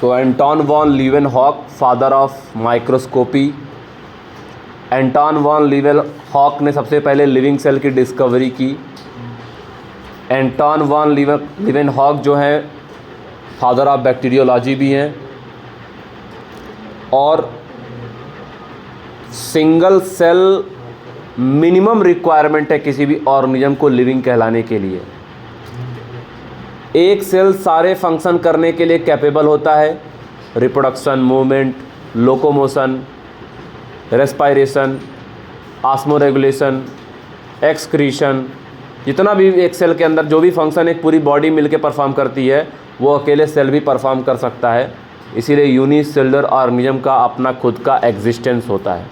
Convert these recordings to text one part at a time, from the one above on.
तो Anton von Leeuwenhoek, father of microscopy. Anton von Leeuwenhoek ने सबसे पहले लिविंग सेल की डिस्कवरी की। एंटोन वॉन लीवेनहॉक जो है फादर ऑफ बैक्टीरियोलॉजी भी हैं, और सिंगल सेल मिनिमम रिक्वायरमेंट है किसी भी ऑर्गेनिज्म को लिविंग कहलाने के लिए। एक सेल सारे फंक्शन करने के लिए कैपेबल होता है, reproduction, movement, locomotion, respiration, osmoregulation, excretion, जितना भी एक सेल के अंदर जो भी फंक्शन एक पूरी बॉडी मिलके परफॉर्म करती है वो अकेले सेल भी परफॉर्म कर सकता है। इसीलिए यूनिसेलुलर ऑर्गेनिज्म का अपना खुद का एग्जिस्टेंस होता है।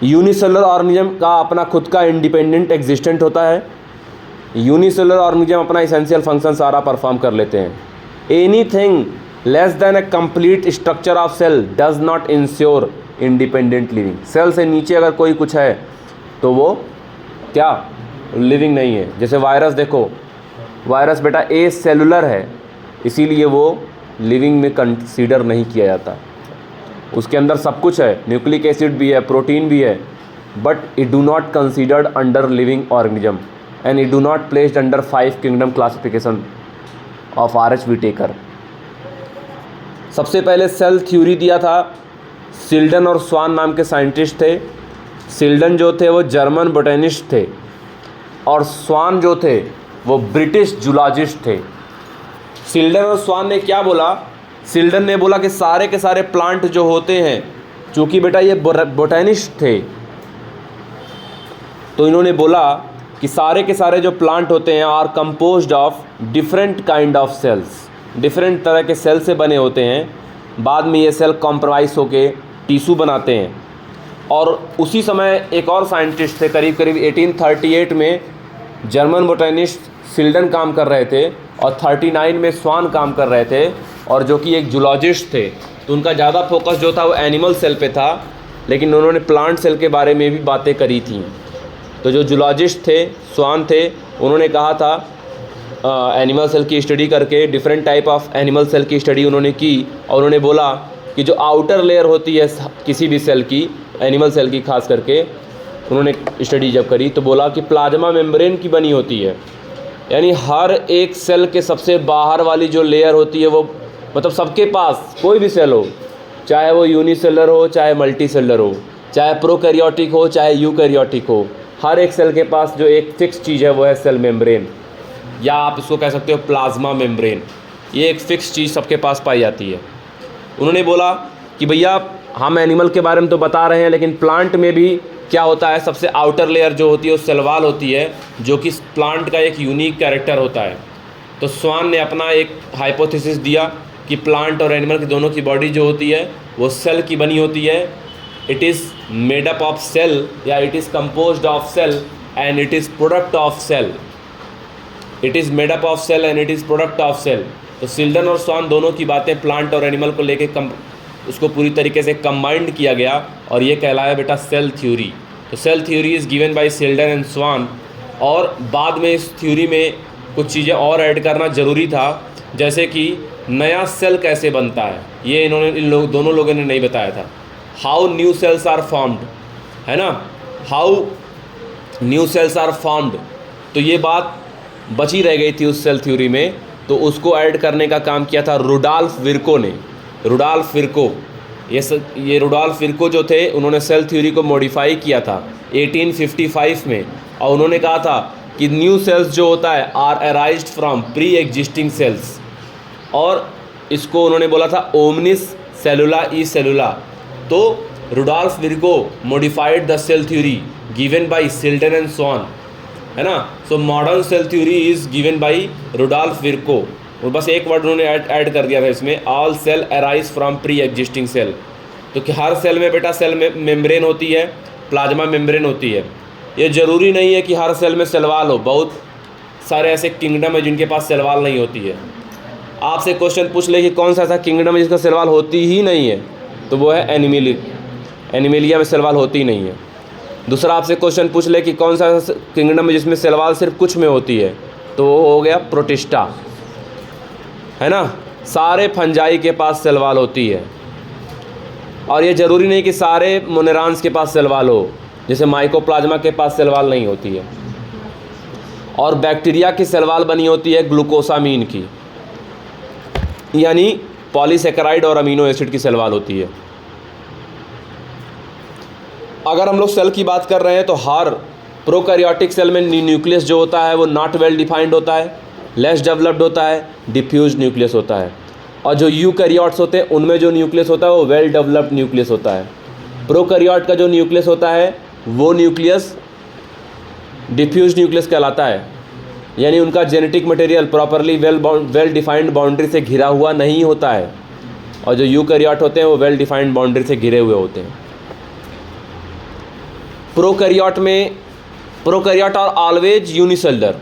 यूनिसेलुलर ऑर्गेनिज्म का अपना खुद का इंडिपेंडेंट एग्जिस्टेंट होता है। यूनिसेलुलर ऑर्गेनिज्म अपना इसेंशियल फंक्शन सारा परफॉर्म कर लेते हैं। Anything less than a complete structure of cell does not ensure independent living. Cell से नीचे अगर कोई कुछ है तो वो क्या लिविंग नहीं है। जैसे वायरस देखो, वायरस बेटा ए सेलुलर है, इसीलिए वो लिविंग में कंसीडर नहीं किया जाता। उसके अंदर सब कुछ है, न्यूक्लिक एसिड भी है, प्रोटीन भी है, but it do not considered under living organism and it do not placed under 5 kingdom classification of RH Whittaker. सबसे पहले सेल थ्योरी दिया था सिल्डन और स्वान नाम के साइंटिस्ट थे। सिल्डन जो थे वो जर्मन बोटेनिस्ट थे और स्वान जो थे वो ब्रिटिश जूलॉजिस्ट थे। सिल्डन और स्वान ने क्या बोला? सिल्डन ने बोला कि सारे के सारे प्लांट जो होते हैं, चूँकि बेटा ये बोटेनिस्ट थे तो इन्होंने बोला कि सारे के सारे जो प्लांट होते हैं are composed of different kind of cells, different तरह के सेल से बने होते हैं। बाद में ये सेल कॉम्प्रोमाइज़ होके टिश्यू बनाते हैं। और उसी समय एक और साइंटिस्ट थे, करीब करीब 1838 में जर्मन बोटेनिस्ट सिल्डन काम कर रहे थे और 39 में स्वान काम कर रहे थे, और जो कि एक जूलॉजिस्ट थे। तो उनका ज़्यादा फोकस जो था वो एनिमल सेल पे था, लेकिन उन्होंने प्लांट सेल के बारे में भी बातें करी थी। तो जो जूलॉजिस्ट थे, स्वान थे, उन्होंने कहा था एनिमल सेल की स्टडी करके, different type of animal cell की स्टडी उन्होंने की, और उन्होंने बोला कि जो आउटर लेयर होती है किसी भी सेल की, एनिमल सेल की खास करके, उन्होंने स्टडी जब करी तो बोला कि प्लाज्मा मेम्ब्रेन की बनी होती है। यानी हर एक सेल के सबसे बाहर वाली जो लेयर होती है वो, मतलब सबके पास कोई भी सेल हो, चाहे वो यूनिसेलर हो चाहे मल्टीसेलर हो, चाहे प्रोकैरियोटिक हो चाहे यूकैरियोटिक हो, हर एक सेल के पास जो एक फिक्स चीज़ है वो है सेल मेम्ब्रेन, या आप इसको कह सकते हो प्लाज्मा मेम्ब्रेन। ये एक फ़िक्स चीज़ सबके पास पाई जाती है। उन्होंने बोला कि भैया हम एनिमल के बारे में तो बता रहे हैं, लेकिन प्लांट में भी क्या होता है, सबसे आउटर लेयर जो होती है वो सेल वॉल होती है, जो कि प्लांट का एक यूनिक कैरेक्टर होता है। तो स्वान ने अपना एक हाइपोथेसिस दिया कि प्लांट और एनिमल की दोनों की बॉडी जो होती है वो सेल की बनी होती है। It is made up of cell, या it is composed of cell and it is product of cell. It is made up of cell and it is product of cell. तो सिल्डन और स्वान दोनों की बातें प्लांट और animal को लेके उसको पूरी तरीके से कंबाइंड किया गया, और ये कहलाया बेटा सेल थ्योरी। तो cell theory is given by Schleiden and Schwann. और बाद में इस थ्योरी में कुछ चीज़ें और ऐड करना ज़रूरी था, जैसे कि नया सेल कैसे बनता है, ये इन्होंने दोनों लोगों ने नहीं बताया था। How new cells are formed, है ना, how new cells are formed. तो ये बात बची रह गई थी उस सेल थ्योरी में, तो उसको ऐड करने का काम किया था रुडॉल्फ विर्को ने। रुडॉल्फ विर्को, ये रुडॉल्फ विर्को जो थे, उन्होंने सेल थ्योरी को मॉडिफाई किया था 1855 में, और उन्होंने कहा था कि न्यू सेल्स जो होता है are arised from pre existing cells, और इसको उन्होंने बोला था ओमनिस सेलुला ई सेलुला। तो Rudolf Virchow modified the cell theory given by Schleiden and Schwann, है ना। So modern cell theory is given by Rudolf Virchow. और बस एक वर्ड उन्होंने ऐड कर दिया था इसमें, all cell arise from pre existing cell. तो कि हर सेल में बेटा सेल मेम्ब्रेन होती है, प्लाज्मा मेम्ब्रेन होती है। ये ज़रूरी नहीं है कि हर सेल में सेल वॉल हो, बहुत सारे ऐसे किंगडम है जिनके पास सेल वॉल नहीं होती है। आपसे क्वेश्चन पूछ ले कि कौन सा ऐसा किंगडम है जिसका सेल वॉल होती ही नहीं है, तो वो है एनिमेलिया में सेल वॉल होती ही नहीं है। दूसरा आपसे क्वेश्चन पूछ ले कि कौन सा किंगडम है जिसमें सेल वॉल सिर्फ कुछ में होती है, तो वो हो गया प्रोटिस्टा, है ना। सारे फंजाई के पास सेल वॉल होती है, और ये ज़रूरी नहीं कि सारे मोनेरान्स के पास सेल वॉल हो, जैसे माइकोप्लाज्मा के पास सेल वॉल नहीं होती है। और बैक्टीरिया की सेल वॉल बनी होती है ग्लूकोसामीन की, यानी पॉलीसेकेराइड और अमीनो एसिड की सेल वॉल होती है। अगर हम लोग सेल की बात कर रहे हैं तो हर प्रोकैरियोटिक सेल में न्यूक्लियस जो होता है वो नॉट वेल डिफाइंड होता है, लेस डेवलप्ड होता है, डिफ्यूज न्यूक्लियस होता है। और जो यूकैरियोट्स होते हैं उनमें जो न्यूक्लियस होता है वो वेल डेवलप्ड न्यूक्लियस होता है। प्रोकैरियोट का जो न्यूक्लियस होता है वो न्यूक्लियस डिफ्यूज न्यूक्लियस कहलाता है, यानी उनका genetic material properly well defined boundary से घिरा हुआ नहीं होता है। और जो यूकैरियोट होते हैं वो वेल डिफाइंड बाउंड्री से घिरे हुए होते हैं। प्रोकैरियोट आर ऑलवेज यूनिसेलुलर,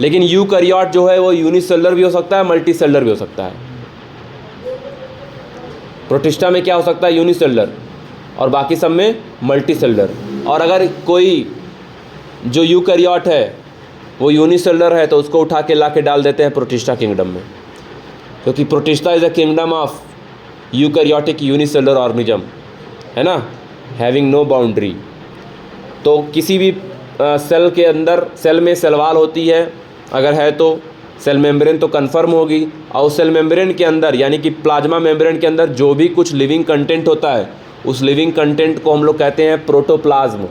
लेकिन यूकैरियोट जो है वो यूनिसेलुलर भी हो सकता है, मल्टीसेलुलर भी हो सकता है। प्रोटिस्टा में क्या हो सकता है? यूनिसेलुलर, और बाकी सब में मल्टीसेलुलर। और अगर कोई जो यूकैरियोट है वो यूनिसेलुलर है तो उसको उठा के ला के डाल देते हैं प्रोटिस्टा किंगडम में, क्योंकि protista is a kingdom of eukaryotic unicellular organism, है ना, हैविंग नो बाउंड्री। तो किसी भी सेल के अंदर, सेल में सेल वॉल होती है, अगर है तो सेल मेम्ब्रेन तो कन्फर्म होगी। और सेल मेम्ब्रेन के अंदर यानी कि प्लाज्मा मेम्ब्रेन के अंदर जो भी कुछ लिविंग कंटेंट होता है उस लिविंग कंटेंट को हम लोग कहते हैं प्रोटोप्लाज्म।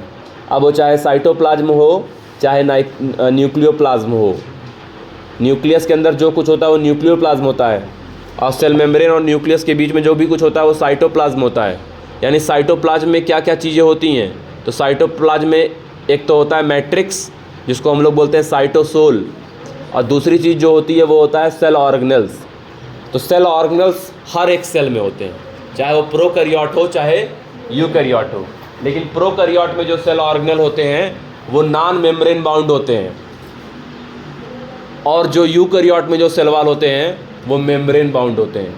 अब वो चाहे साइटोप्लाज्म हो चाहे न्यूक्लियोप्लाज्म हो, न्यूक्लियस के अंदर जो कुछ होता है वो न्यूक्लियोप्लाज्म होता है, और सेल मेम्ब्रेन और न्यूक्लियस के बीच में जो भी कुछ होता है वो साइटोप्लाज्म होता है। यानी साइटोप्लाज्म में क्या क्या चीज़ें होती हैं? तो साइटोप्लाज्म में एक तो होता है मैट्रिक्स, जिसको हम लोग बोलते हैं साइटोसोल, और दूसरी चीज़ जो होती है वो होता है सेल ऑर्गेनेल्स। तो सेल ऑर्गेनेल्स हर एक सेल में होते हैं, चाहे वो प्रोकैरियोट हो चाहे यूकैरियोट हो। लेकिन प्रोकैरियोट में जो सेल ऑर्गेनेल होते हैं वो नॉन मेम्ब्रेन बाउंड होते हैं, और जो यूकैरियोट में जो सेल वॉल होते हैं वो मेम्ब्रेन बाउंड होते हैं।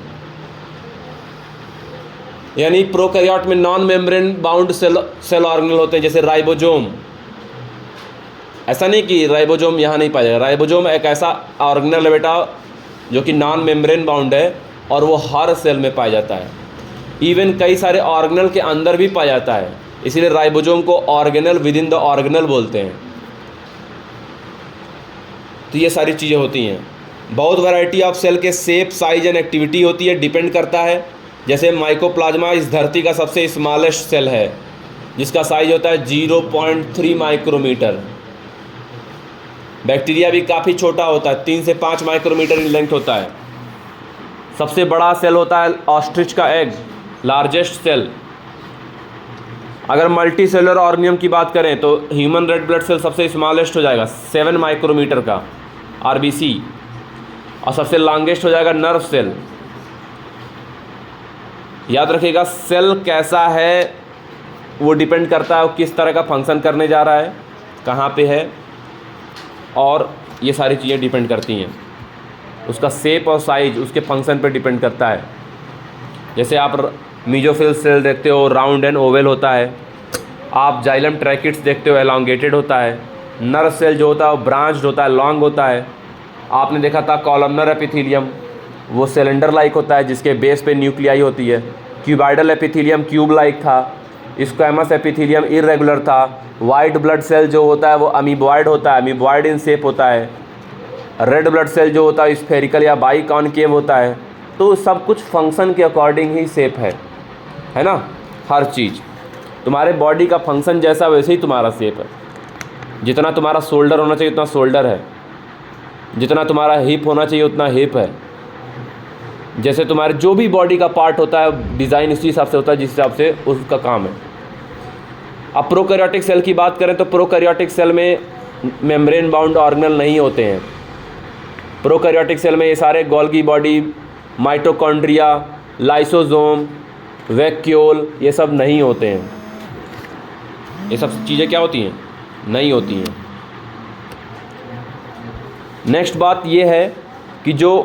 यानी प्रोकैरियोट में non membrane bound cell organelle होते हैं, जैसे राइबोसोम। ऐसा नहीं कि राइबोसोम यहाँ नहीं पाया जाएगा, राइबोसोम एक ऐसा ऑर्गेनेल है बेटा जो कि नॉन मेम्ब्रेन बाउंड है, और वो हर सेल में पाया जाता है। इवन कई सारे ऑर्गेनेल के अंदर भी पाया जाता है, इसीलिए राइबोसोम को organelle with in the organelle बोलते हैं। तो ये सारी चीज़ें होती हैं। बहुत वैरायटी ऑफ सेल के शेप, साइज एंड एक्टिविटी होती है, डिपेंड करता है। जैसे माइकोप्लाज्मा इस धरती का सबसे स्मॉलेस्ट सेल है, जिसका साइज होता है 0.3 माइक्रोमीटर। बैक्टीरिया भी काफ़ी छोटा होता है, 3 से 5 माइक्रोमीटर इन लेंथ होता है। सबसे बड़ा सेल होता है ऑस्ट्रिच का एग, लार्जेस्ट सेल। अगर मल्टी सेलुलर ऑर्गेनिज्म की बात करें तो ह्यूमन रेड ब्लड सेल सबसे स्मॉलेस्ट हो जाएगा 7 माइक्रोमीटर का RBC, और सबसे लॉन्गेस्ट हो जाएगा नर्व सेल। याद रखिएगा, सेल कैसा है वो डिपेंड करता है वो किस तरह का फंक्शन करने जा रहा है, कहाँ पे है, और ये सारी चीज़ें डिपेंड करती हैं। उसका शेप और साइज उसके फंक्शन पे डिपेंड करता है। जैसे आप मीजोफिल सेल देखते हो राउंड एंड ओवल होता है, आप जाइलम ट्रैकिट्स देखते हो एलोंगेटेड होता है। नर्व सेल जो होता है वो ब्रांच्ड होता है, लॉन्ग होता है। आपने देखा था कॉलमनर एपिथेलियम, वो सिलेंडर लाइक होता है जिसके बेस पे न्यूक्लियाई होती है। क्यूबाइडल एपिथेलियम क्यूब लाइक था। स्क्वैमस एपिथेलियम इरेगुलर था। वाइट ब्लड सेल जो होता है वो अमीबॉइड होता है, अमीबॉइड इन शेप होता है। रेड ब्लड सेल जो होता है स्फेरिकल या बाई कॉनकेव होता है। तो सब कुछ फंक्शन के अकॉर्डिंग ही शेप है ना। हर चीज़ तुम्हारे बॉडी का फंक्शन जैसा वैसे ही तुम्हारा शेप है। जितना तुम्हारा शोल्डर होना चाहिए उतना शोल्डर है, जितना तुम्हारा हिप होना चाहिए उतना हिप है। जैसे तुम्हारे जो भी बॉडी का पार्ट होता है डिज़ाइन उसी हिसाब से होता है जिस हिसाब से उसका काम है। अब प्रोकैरियोटिक सेल की बात करें तो प्रोकैरियोटिक सेल में मेम्ब्रेन बाउंड ऑर्गेनेल नहीं होते हैं। प्रोकैरियोटिक सेल में ये सारे Golgi body, mitochondria, lysosome, vacuole ये सब नहीं होते हैं। ये सब चीज़ें क्या होती हैं? नहीं होती हैं। नेक्स्ट बात ये है कि जो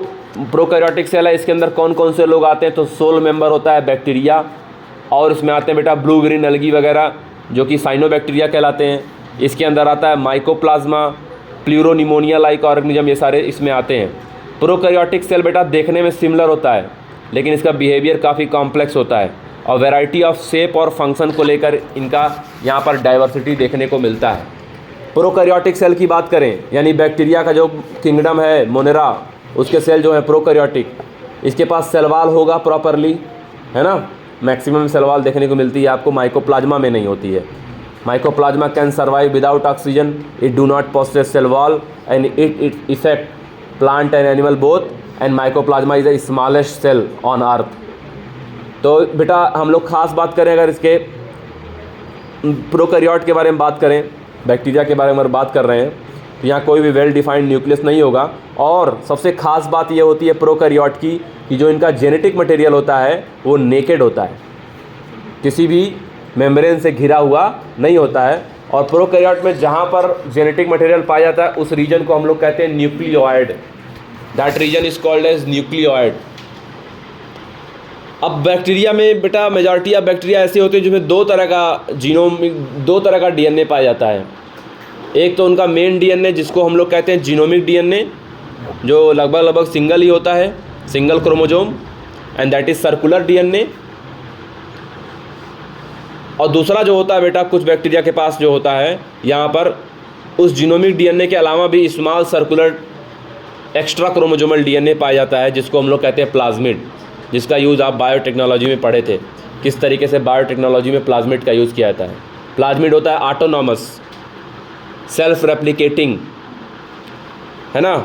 प्रोकैरियोटिक सेल है इसके अंदर कौन कौन से लोग आते हैं, तो सोल मेंबर होता है बैक्टीरिया, और इसमें आते हैं बेटा ब्लू ग्रीन एल्गी वगैरह जो कि साइनोबैक्टीरिया कहलाते हैं। इसके अंदर आता है माइकोप्लाज्मा, प्लूरोनिमोनिया लाइक ऑर्गेनिज्म, ये सारे इसमें आते हैं। प्रोकैरियोटिक सेल बेटा देखने में सिमिलर होता है, लेकिन इसका बिहेवियर काफ़ी कॉम्प्लेक्स होता है और वैरायटी ऑफ शेप और फंक्शन को लेकर इनका यहाँ पर डाइवर्सिटी देखने को मिलता है। प्रोकैरियोटिक सेल की बात करें, यानी बैक्टीरिया का जो किंगडम है मोनेरा, उसके सेल जो है प्रोकैरियोटिक, इसके पास सेल वॉल होगा प्रॉपरली, है ना। मैक्सिमम सेल वॉल देखने को मिलती है आपको, माइकोप्लाज्मा में नहीं होती है। Mycoplasma can survive without oxygen, it do not possess cell wall and it effect plant and animal both, and mycoplasma is the smallest cell on earth. तो बेटा हम लोग खास बात करें, अगर इसके प्रोकैरियोट के बारे में बात करें, बैक्टीरिया के बारे में बात कर रहे हैं, तो यहाँ कोई भी वेल डिफाइंड न्यूक्लियस नहीं होगा। और सबसे खास बात ये होती है प्रोकैरियोट की कि जो इनका जेनेटिक मटेरियल होता है वो नेकेड होता है, किसी भी मेम्ब्रेन से घिरा हुआ नहीं होता है। और प्रोकैरियोट में जहाँ पर जेनेटिक मटेरियल पाया जाता है उस रीजन को हम लोग कहते हैं nucleoid, that region is called as nucleoid. अब बैक्टीरिया में बेटा मेजॉरिटी ऑफ बैक्टीरिया ऐसे होते हैं जिसमें दो तरह का डीएनए पाया जाता है। एक तो उनका मेन डीएनए जिसको हम लोग कहते हैं जीनोमिक डीएनए, जो लगभग सिंगल ही होता है, single chromosome, and that is circular DNA. और दूसरा जो होता है बेटा कुछ बैक्टीरिया के पास जो होता है, यहाँ पर उस जीनोमिक डीएनए के अलावा भी small circular extra chromosomal DNA पाया जाता है, जिसको हम लोग कहते हैं प्लाज्मिड, जिसका यूज़ आप बायोटेक्नोलॉजी में पढ़े थे, किस तरीके से बायोटेक्नोलॉजी में प्लाज्मिड का यूज़ किया जाता है। प्लाज्मिड होता है ऑटोनॉमस, सेल्फ रेप्लिकेटिंग, है ना,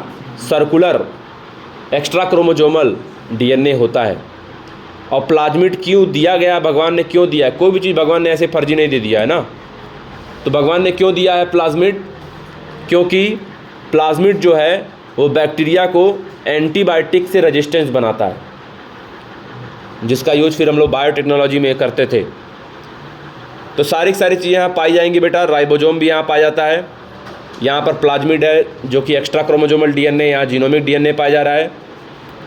सर्कुलर एक्स्ट्रा क्रोमोजोमल डीएनए होता है। और प्लाज्मिड क्यों दिया गया, भगवान ने क्यों दिया है? कोई भी चीज़ भगवान ने ऐसे फर्जी नहीं दे दिया है ना। तो भगवान ने क्यों दिया है प्लाज्मिड? क्योंकि प्लाज्मिड जो है वो बैक्टीरिया को एंटीबायोटिक से रेजिस्टेंस बनाता है, जिसका यूज फिर हम लोग बायोटेक्नोलॉजी में करते थे। तो सारी चीज़ें यहाँ पाई जाएंगी बेटा। राइबोसोम भी यहाँ पाया जाता है, यहाँ पर प्लाज्मिड है जो कि एक्स्ट्रा क्रोमोजोमल डीएनए, यहाँ जीनोमिक डीएनए पाया जा रहा है।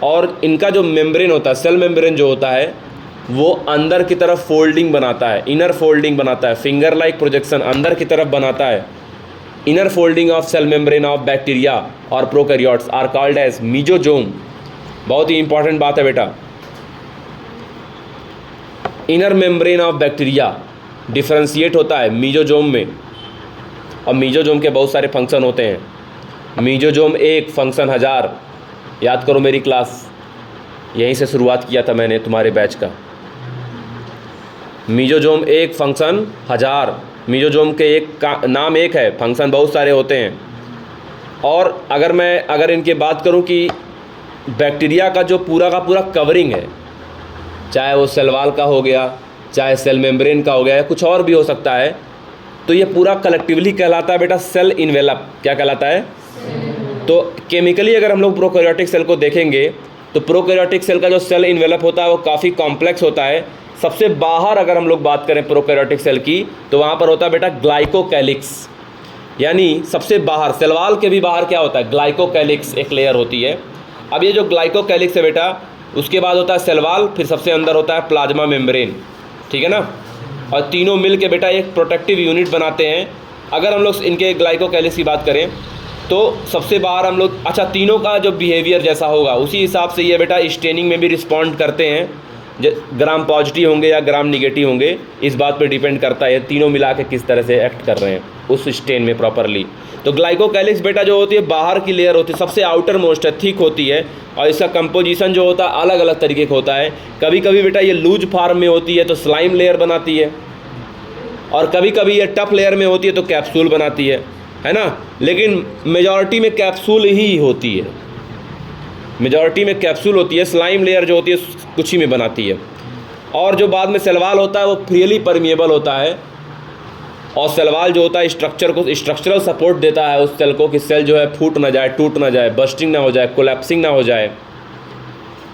और इनका जो मेम्ब्रेन होता है, सेल मेम्ब्रेन जो होता है, वो अंदर की तरफ फोल्डिंग बनाता है, इनर फोल्डिंग बनाता है, फिंगर लाइक प्रोजेक्शन अंदर की तरफ बनाता है। Inner folding of cell membrane of bacteria और prokaryotes are called as mesosome. बहुत ही इंपॉर्टेंट बात है बेटा। Inner membrane of bacteria differentiate होता है मीजोजोम में, और मीजोजोम के बहुत सारे फंक्शन होते हैं। मीजोजोम एक, फंक्शन हज़ार। याद करो मेरी क्लास, यहीं से शुरुआत किया था मैंने तुम्हारे बैच का। मीजोजोम एक, फंक्शन हज़ार। मीजोजोम के एक का नाम एक है, फंक्शन बहुत सारे होते हैं। और अगर इनकी बात करूं कि बैक्टीरिया का जो पूरा का पूरा कवरिंग है, चाहे वो सेल वॉल का हो गया, चाहे सेल मेम्ब्रेन का हो गया, या कुछ और भी हो सकता है, तो ये पूरा कलेक्टिवली कहलाता है बेटा सेल इन्वेलप। क्या कहलाता है? तो केमिकली अगर हम लोग प्रोकैरियोटिक सेल को देखेंगे तो प्रोकैरियोटिक सेल का जो सेल इन्वेलप होता है वो काफ़ी कॉम्प्लेक्स होता है। सबसे बाहर अगर हम लोग बात करें प्रोकैरियोटिक सेल की, तो वहाँ पर होता है बेटा ग्लाइकोकैलिक्स, यानी सबसे बाहर, सेल वॉल के भी बाहर क्या होता है, ग्लाइकोकैलिक्स एक लेयर होती है। अब ये जो ग्लाइकोकैलिक्स है बेटा, उसके बाद होता है सेल वॉल, फिर सबसे अंदर होता है प्लाज्मा मेम्ब्रेन, ठीक है ना। और तीनों मिल के बेटा एक प्रोटेक्टिव यूनिट बनाते हैं। अगर हम लोग इनके ग्लाइकोकैलिक्स की बात करें तो सबसे बाहर हम लोग, अच्छा, तीनों का जो बिहेवियर जैसा होगा उसी हिसाब से ये बेटा स्टेनिंग में भी रिस्पॉन्ड करते हैं। ग्राम पॉजिटिव होंगे या ग्राम निगेटिव होंगे, इस बात पे डिपेंड करता है तीनों मिला के किस तरह से एक्ट कर रहे हैं उस स्टेन में प्रॉपरली। तो ग्लाइकोकैलिक्स बेटा जो होती है बाहर की लेयर होती है, सबसे आउटर मोस्ट है, थिक होती है, और इसका कंपोजिशन जो होता है अलग अलग तरीके का होता है। कभी कभी बेटा ये लूज फॉर्म में होती है तो स्लाइम लेयर बनाती है, और कभी कभी ये टफ लेयर में होती है तो कैप्सूल बनाती है ना। लेकिन मेजॉरिटी में कैप्सूल ही होती है, मेजॉरिटी में कैप्सूल होती है। स्लाइम लेयर जो होती है कुछ ही में बनाती है। और जो बाद में सेल वॉल होता है वो फ्रीली परमिएबल होता है, और सेल वॉल जो होता है स्ट्रक्चरल सपोर्ट देता है उस सेल को कि सेल जो है फूट ना जाए, टूट ना जाए, बस्टिंग ना हो जाए, कोलैप्सिंग ना हो जाए।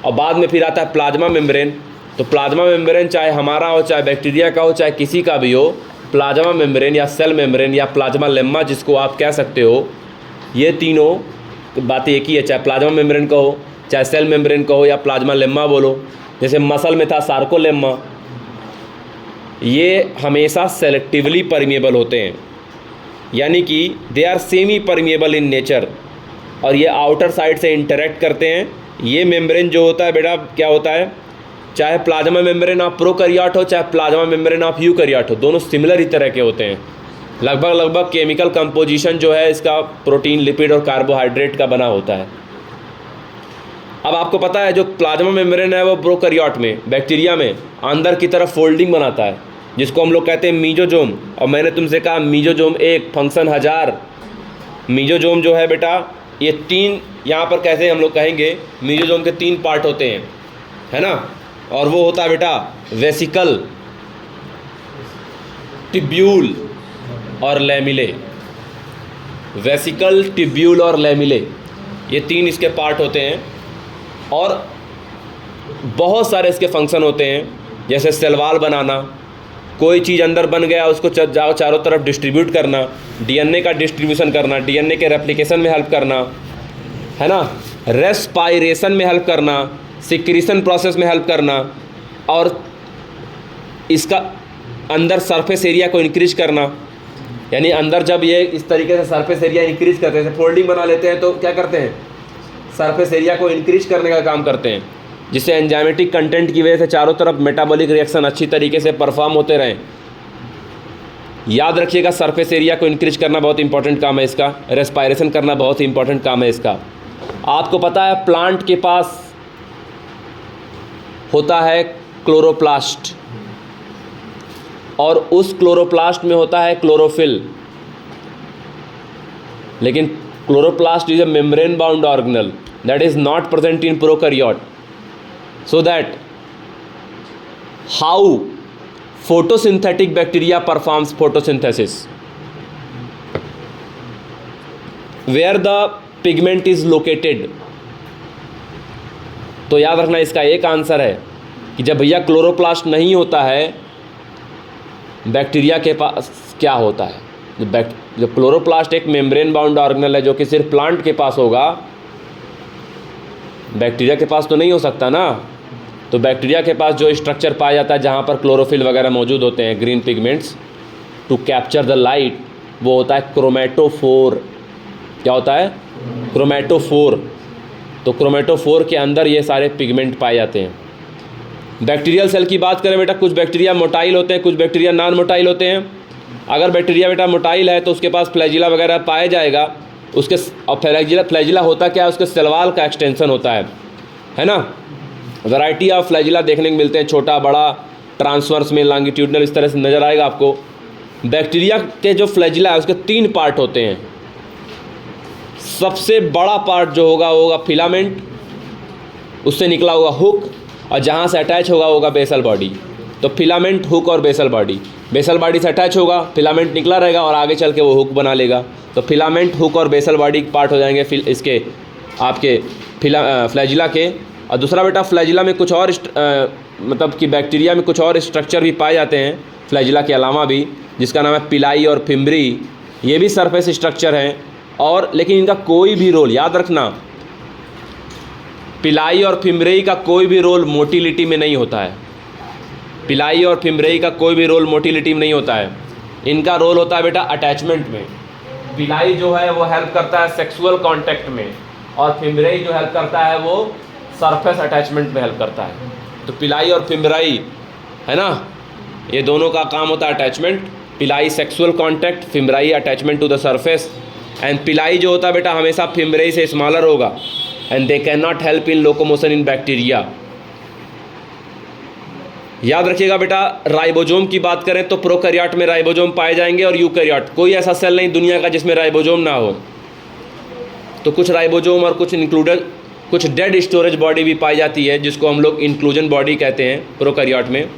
और बाद में फिर आता है प्लाज्मा मेम्ब्रेन। तो प्लाज्मा मेम्ब्रेन चाहे हमारा हो, चाहे बैक्टीरिया का हो, चाहे किसी का भी हो, प्लाज्मा मेम्ब्रेन या सेल मेम्ब्रेन या प्लाज्मा लेम्मा जिसको आप कह सकते हो, ये तीनों बातें एक ही है। चाहे प्लाज्मा मेम्ब्रेन का हो, चाहे सेल मेम्ब्रेन का हो, या प्लाज्मा लेम्मा बोलो, जैसे मसल में था यानी कि they are semi permeable in nature, और ये आउटर साइड से इंटरेक्ट करते हैं। ये मेम्ब्रेन जो होता है बेटा क्या होता है, चाहे प्लाज्मा मेम्ब्रेन ऑफ प्रोकैरियोट हो चाहे प्लाज्मा मेम्ब्रेन ऑफ यूकैरियोट हो, दोनों सिमिलर ही तरह के होते हैं। लगभग केमिकल कंपोजिशन जो है इसका प्रोटीन, लिपिड और कार्बोहाइड्रेट का बना होता है। अब आपको पता है जो प्लाज्मा मेम्ब्रेन है वो प्रोकैरियोट में, बैक्टीरिया में अंदर की तरफ फोल्डिंग बनाता है, जिसको हम लोग कहते हैं मीजोजोम। और मैंने तुमसे कहा मीजोजोम एक, फंक्शन 1000। मीजोजोम जो है बेटा ये 3, यहाँ पर कैसे हम लोग कहेंगे, मीजोजोम के 3 पार्ट होते हैं, है ना। और वो होता है बेटा वेसिकल, टिब्यूल और लैमिले। वेसिकल, टिब्यूल और लैमिले, ये 3 इसके पार्ट होते हैं। और बहुत सारे इसके फंक्शन होते हैं, जैसे सेल वॉल बनाना, कोई चीज़ अंदर बन गया उसको चारों तरफ डिस्ट्रीब्यूट करना, डीएनए का डिस्ट्रीब्यूशन करना, डीएनए के रेप्लिकेशन में हेल्प करना, है ना, रेस्पायरेशन में हेल्प करना, सिक्रीशन प्रोसेस में हेल्प करना, और इसका अंदर सरफेस एरिया को इंक्रीज करना। यानी अंदर जब ये इस तरीके से सरफेस एरिया इंक्रीज करते हैं, फोल्डिंग बना लेते हैं, तो क्या करते हैं, सरफेस एरिया को इंक्रीज करने का काम करते हैं, जिससे एंजाइमेटिक कंटेंट की वजह से चारों तरफ मेटाबॉलिक रिएक्शन अच्छी तरीके से परफॉर्म होते रहें। याद रखिएगा, सरफेस एरिया को इंक्रीज करना बहुत इंपॉर्टेंट काम है इसका, रेस्पायरेशन करना बहुत इंपॉर्टेंट काम है इसका। आपको पता है प्लांट के पास होता है क्लोरोप्लास्ट, और उस क्लोरोप्लास्ट में होता है क्लोरोफिल। लेकिन chloroplast is a membrane bound organelle that is not present in prokaryote, so that how photosynthetic bacteria performs photosynthesis, where the pigment is located। तो याद रखना इसका एक आंसर है कि जब भैया क्लोरोप्लास्ट नहीं होता है बैक्टीरिया के पास क्या होता है। जब क्लोरोप्लास्ट एक मेम्ब्रेन बाउंड ऑर्गेनल है जो कि सिर्फ प्लांट के पास होगा, बैक्टीरिया के पास तो नहीं हो सकता ना। तो बैक्टीरिया के पास जो स्ट्रक्चर पाया जाता है जहाँ पर क्लोरोफिल वगैरह मौजूद होते हैं, green pigments to capture the light, वो होता है क्रोमेटोफोर। क्या होता है, क्रोमेटोफोर। तो क्रोमेटोफोर के अंदर ये सारे पिगमेंट पाए जाते हैं। बैक्टीरियल सेल की बात करें बेटा, कुछ बैक्टीरिया मोटाइल होते हैं, कुछ बैक्टीरिया नॉन मोटाइल होते हैं। अगर बैक्टीरिया बेटा मोटाइल है तो उसके पास फ्लैजिला वगैरह पाया जाएगा, उसके और फ्लैजिला होता क्या है, उसके सेल वॉल का एक्सटेंशन होता है ना। वैरायटी ऑफ फ्लैजिला देखने को मिलते हैं, छोटा बड़ा, ट्रांसवर्स में, लॉन्गिट्यूडनल, इस तरह से नज़र आएगा आपको। बैक्टीरिया के जो फ्लैजिला है उसके 3 पार्ट होते हैं। सबसे बड़ा पार्ट जो होगा वो होगा फिलामेंट, उससे निकला होगा हुक, और जहाँ से अटैच होगा बेसल बॉडी। तो फिलामेंट, हुक और बेसल बॉडी। बेसल बॉडी से अटैच होगा, फिलामेंट निकला रहेगा और आगे चल के वो हुक बना लेगा। तो फिलामेंट, हुक और बेसल बॉडी पार्ट हो जाएंगे इसके आपके फ्लैजिला के। और दूसरा बेटा फ्लैजिला में कुछ और मतलब कि बैक्टीरिया में कुछ और स्ट्रक्चर भी पाए जाते हैं फ्लैजिला के अलावा भी, जिसका नाम है पिलाई और फिम्ब्री। ये भी सरफेस स्ट्रक्चर हैं, और लेकिन इनका कोई भी रोल, याद रखना, पिलाई और फिम्ब्रेई का कोई भी रोल मोटिलिटी में नहीं होता है। पिलाई और फिम्ब्रेई का कोई भी रोल मोटिलिटी में नहीं होता है। इनका रोल होता है बेटा अटैचमेंट में। पिलाई जो है वो हेल्प करता है सेक्सुअल कांटेक्ट में, और फिम्ब्रेई जो हेल्प करता है वो सरफेस अटैचमेंट में हेल्प करता है। तो पिलाई और फिम्ब्रेई है ना, ये दोनों का काम होता है attachment. Pili sexual contact, fimbriae attachment to the surface. And pili जो होता है बेटा हमेशा फिम्ब्रेई से स्मॉलर होगा, and they can not help in locomotion in bacteria. याद रखिएगा बेटा, राइबोसोम की बात करें तो प्रोकैरियोट में राइबोसोम पाए जाएंगे, और यूकैरियोट कोई ऐसा सेल नहीं दुनिया का जिसमें राइबोसोम ना हो। तो कुछ राइबोसोम और कुछ डेड स्टोरेज बॉडी भी पाई जाती है, जिसको हम लोग इंक्लूजन बॉडी कहते हैं प्रोकैरियोट में।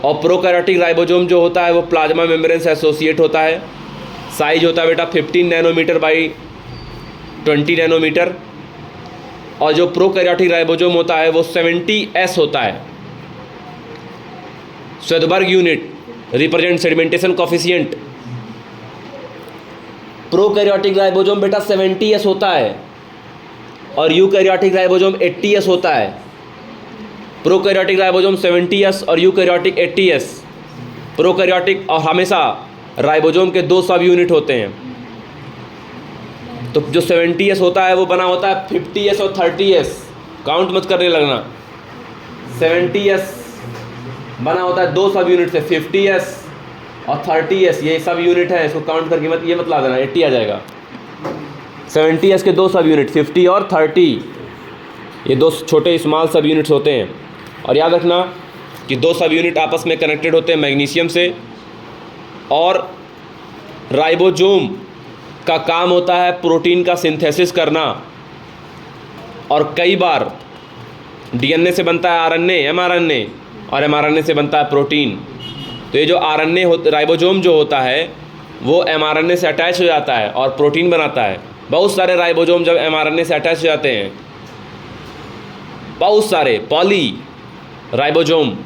और प्रोकैरियोटिक राइबोसोम जो होता है वो प्लाज्मा मेम्ब्रेन से एसोसिएट होता है। साइज होता है बेटा 15 नैनोमीटर बाई 20 नैनोमीटर। और जो प्रोकैरियोटिक राइबोसोम होता है वो 70S होता है। Svedberg unit represent sedimentation coefficient. Prokaryotic ribosome बेटा 70S होता है, और यूकैरियोटिक राइबोसोम 80S होता है। प्रोकैरियोटिक राइबोसोम 70S और यूकैरियोटिक 80S। प्रोकैरियोटिक और हमेशा राइबोसोम के 2 सब यूनिट होते हैं। तो जो 70S होता है वो बना होता है 50S और 30S, काउंट मत करने लगना। 70S बना होता है 2 सब यूनिट से, 50S और 30S, ये सब यूनिट है, इसको काउंट करके मत ये ला देना, 80 आ जाएगा। 70S के 2 सब यूनिट 50 और 30, ये 2 छोटे स्मॉल सब यूनिट्स होते हैं। और याद रखना कि 2 सब यूनिट आपस में कनेक्टेड होते हैं मैग्नीशियम से, और राइबोसोम का काम होता है प्रोटीन का सिंथेसिस करना, और कई बार डीएनए से बनता है आरएनए, एमआरएनए, और एमआरएनए से बनता है प्रोटीन। तो ये जो आरएनए राइबोसोम जो होता है वो एमआरएनए से अटैच हो जाता है और प्रोटीन बनाता है। बहुत सारे राइबोसोम जब एमआरएनए से अटैच हो जाते हैं, बहुत सारे poly ribosome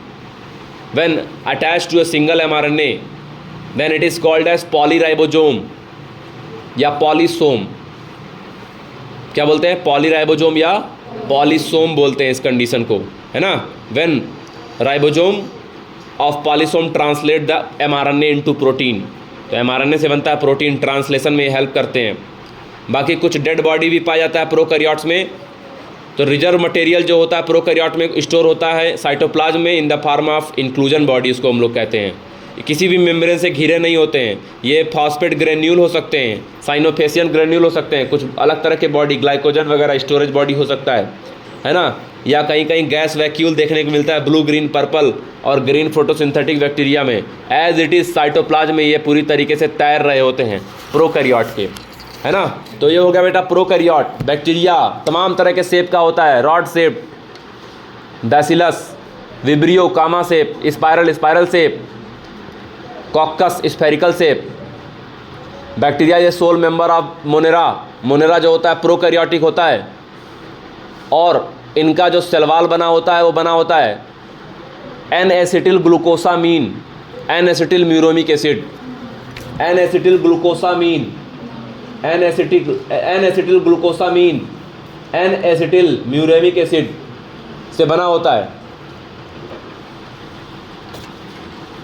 when attach to a single mRNA then it is called as polyribosome या पॉलीसोम। क्या बोलते हैं? पॉलीराइबोसोम या पॉलीसोम बोलते हैं इस कंडीशन को, है ना। When ribosome of polysome translate the mRNA into protein, तो एमआरएनए से बनता है प्रोटीन, ट्रांसलेशन में हेल्प करते हैं। बाकी कुछ डेड बॉडी भी पाया जाता है प्रोकैरियोट्स में, तो रिजर्व मटेरियल जो होता है प्रोकैरियोट में स्टोर होता है साइटोप्लाज्म में in the form of inclusion body, इसको हम लोग कहते हैं। किसी भी मेम्ब्रेन से घिरे नहीं होते हैं, ये फॉस्फेट ग्रेन्यूल हो सकते हैं, साइनोफेसियन ग्रेन्यूल हो सकते हैं, कुछ अलग तरह के बॉडी, ग्लाइकोजन वगैरह स्टोरेज बॉडी हो सकता है ना। या कहीं कहीं गैस वैक्यूल देखने को मिलता है, ब्लू, ग्रीन, पर्पल और ग्रीन फोटोसिंथेटिक बैक्टीरिया में। एज इट इज़ साइटोप्लाज्म में ये पूरी तरीके से तैर रहे होते हैं प्रोकैरियोट के, है ना। तो ये हो गया बेटा प्रोकैरियोट। बैक्टीरिया तमाम तरह के शेप का होता है, rod shape, bacillus, vibrio comma shape, spiral shape, coccus spherical shape. Bacteria ये सोल मेंबर ऑफ मोनेरा जो होता है प्रोकैरियोटिक होता है, और इनका जो सेलवाल बना होता है वो बना होता है N acetyl glucosamine, N acetyl muramic acid, N acetyl glucosamine, N acetyl glucosamine, N acetyl muramic acid से बना होता है।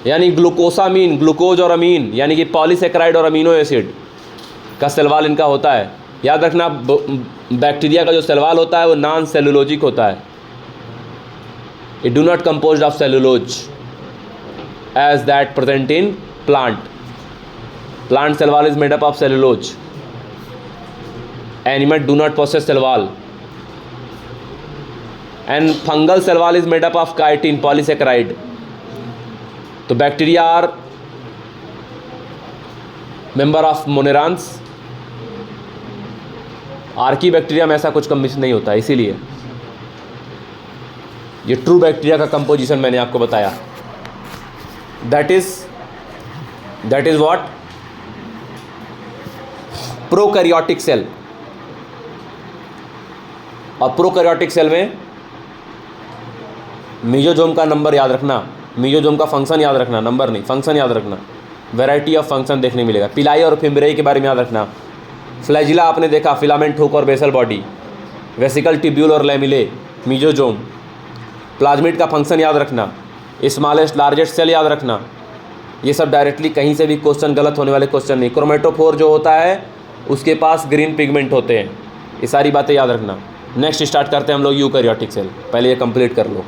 यानी ग्लूकोसामीन, ग्लूकोज और अमीन, यानी कि पॉलीसेकेराइड और अमीनो एसिड का सेलवाल इनका होता है। याद रखना बैक्टीरिया का जो सेलवाल होता है वो नॉन सेलुलोजिक होता है, it do not composed of cellulose as that present in plant. Plant cell wall is made up of cellulose, animal do not possess cell wall, and fungal cell wall is made up of chitin, polysaccharide. तो bacteria are member of monerans. Archaebacteria में ऐसा कुछ combination नहीं होता है, इसीलिए ये true bacteria का कंपोजिशन मैंने आपको बताया। That is what prokaryotic cell. और प्रोकैरियोटिक सेल में मेसोसोम का नंबर याद रखना, मेसोसोम का फंक्शन याद रखना, नंबर नहीं, फंक्शन याद रखना। वैरायटी ऑफ फंक्शन देखने मिलेगा। पिलाई और फिम्ब्रेई के बारे में याद रखना। फ्लैजिला आपने देखा, फिलामेंट हुक और बेसल बॉडी, वेसिकल ट्यूब्यूल और लैमिले, मेसोसोम। प्लाज्मिड का फंक्शन याद रखना, स्मॉलेस्ट लार्जेस्ट सेल याद रखना। ये सब डायरेक्टली कहीं से भी क्वेश्चन गलत होने वाले क्वेश्चन नहीं। क्रोमेटोफोर जो होता है उसके पास ग्रीन पिगमेंट होते हैं, ये सारी बातें याद रखना। नेक्स्ट स्टार्ट करते हैं हम लोग यूकैरियोटिक सेल। पहले ये कंप्लीट कर लो।